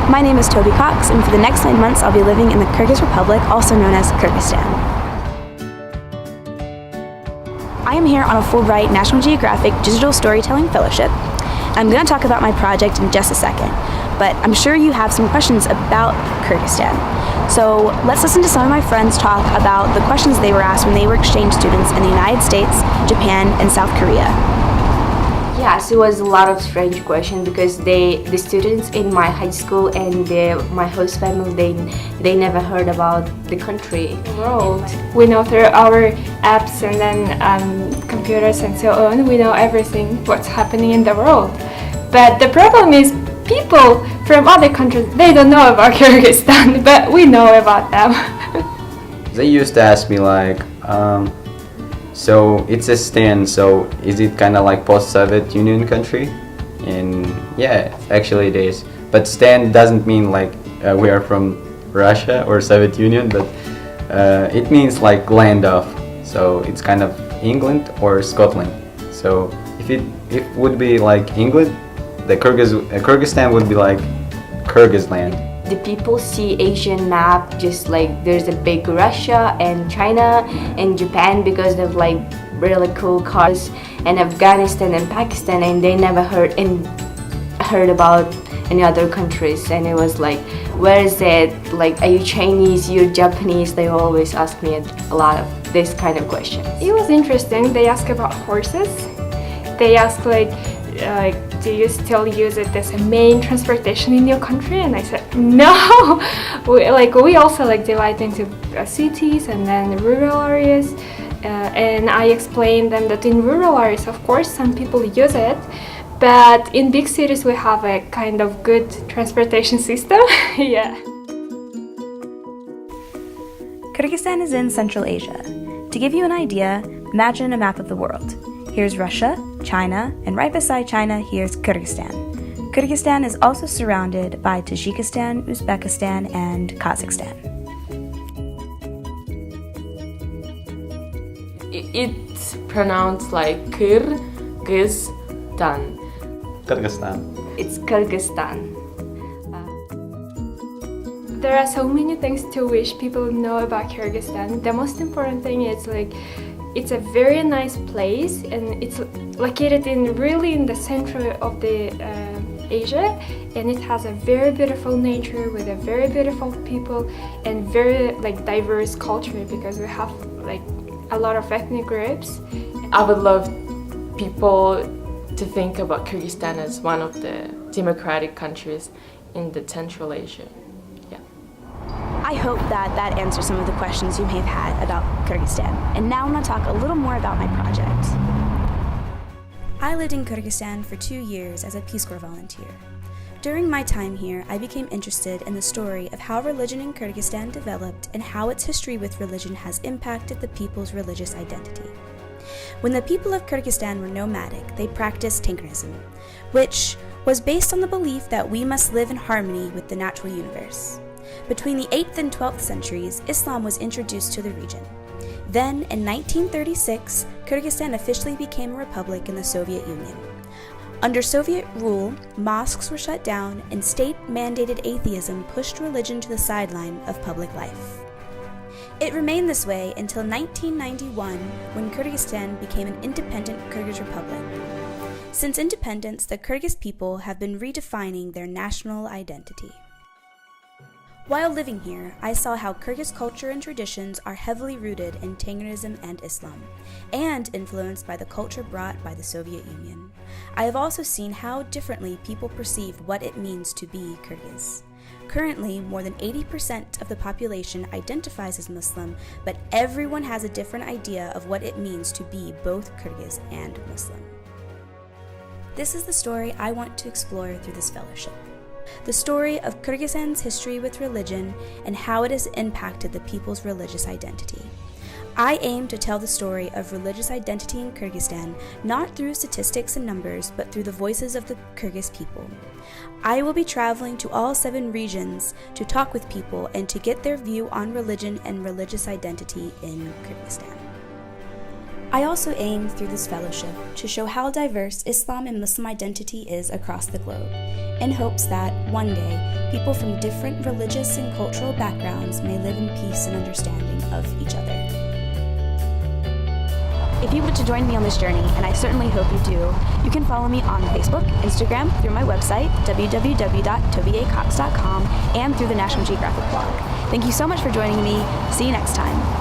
My name is Toby Cox, and for the next 9 months I'll be living in the Kyrgyz Republic, also known as Kyrgyzstan. I am here on a Fulbright-National Geographic Digital Storytelling Fellowship. I'm going to talk about my project in just a second, but I'm sure you have some questions about Kyrgyzstan. So let's listen to some of my friends talk about the questions they were asked when they were exchange students in the United States, Japan, and South Korea. Yes, it was a lot of strange questions because the students in my high school and my host family, they never heard about the country. World. We know through our apps and then computers and so on, we know everything what's happening in the world. But the problem is people from other countries, they don't know about Kyrgyzstan, but we know about them. They used to ask me like, so it's a Stan, so is it kind of like post-Soviet Union country? And yeah, actually it is. But Stan doesn't mean like we are from Russia or Soviet Union, but it means like land of. So it's kind of England or Scotland. So if it would be like England, the Kyrgyzstan would be like Kyrgyz land. The people see Asian map just like there's a big Russia and China and Japan because they've like really cool cars, and Afghanistan and Pakistan, and they never heard about any other countries. And it was like, where is it? Like, are you Chinese? You're Japanese? They always ask me a lot of this kind of questions. It was interesting. They asked about horses. They asked like do you still use it as a main transportation in your country? And I said no. we also like divide into cities and then rural areas, and I explained them that in rural areas, of course, some people use it, but in big cities we have a kind of good transportation system. Yeah. Kyrgyzstan is in Central Asia. To give you an idea, imagine a map of the world. Here's Russia, China, and right beside China, here's Kyrgyzstan. Kyrgyzstan is also surrounded by Tajikistan, Uzbekistan, and Kazakhstan. It's pronounced like Kyrgyzstan. Kyrgyzstan. It's Kyrgyzstan. There are so many things to wish people know about Kyrgyzstan. The most important thing is like it's a very nice place, and it's located in the center of the Asia, and it has a very beautiful nature with a very beautiful people and very like diverse culture because we have like a lot of ethnic groups. I would love people to think about Kyrgyzstan as one of the democratic countries in the Central Asia. I hope that answers some of the questions you may have had about Kyrgyzstan. And now I'm going to talk a little more about my project. I lived in Kyrgyzstan for 2 years as a Peace Corps volunteer. During my time here, I became interested in the story of how religion in Kyrgyzstan developed and how its history with religion has impacted the people's religious identity. When the people of Kyrgyzstan were nomadic, they practiced Tinkerism, which was based on the belief that we must live in harmony with the natural universe. Between the 8th and 12th centuries, Islam was introduced to the region. Then, in 1936, Kyrgyzstan officially became a republic in the Soviet Union. Under Soviet rule, mosques were shut down and state-mandated atheism pushed religion to the sideline of public life. It remained this way until 1991, when Kyrgyzstan became an independent Kyrgyz republic. Since independence, the Kyrgyz people have been redefining their national identity. While living here, I saw how Kyrgyz culture and traditions are heavily rooted in Tinkerism and Islam, and influenced by the culture brought by the Soviet Union. I have also seen how differently people perceive what it means to be Kyrgyz. Currently, more than 80% of the population identifies as Muslim, but everyone has a different idea of what it means to be both Kyrgyz and Muslim. This is the story I want to explore through this fellowship. The story of Kyrgyzstan's history with religion and how it has impacted the people's religious identity. I aim to tell the story of religious identity in Kyrgyzstan not through statistics and numbers, but through the voices of the Kyrgyz people. I will be traveling to all 7 regions to talk with people and to get their view on religion and religious identity in Kyrgyzstan. I also aim through this fellowship to show how diverse Islam and Muslim identity is across the globe, in hopes that, one day, people from different religious and cultural backgrounds may live in peace and understanding of each other. If you want to join me on this journey, and I certainly hope you do, you can follow me on Facebook, Instagram, through my website, www.tobiacox.com, and through the National Geographic blog. Thank you so much for joining me. See you next time.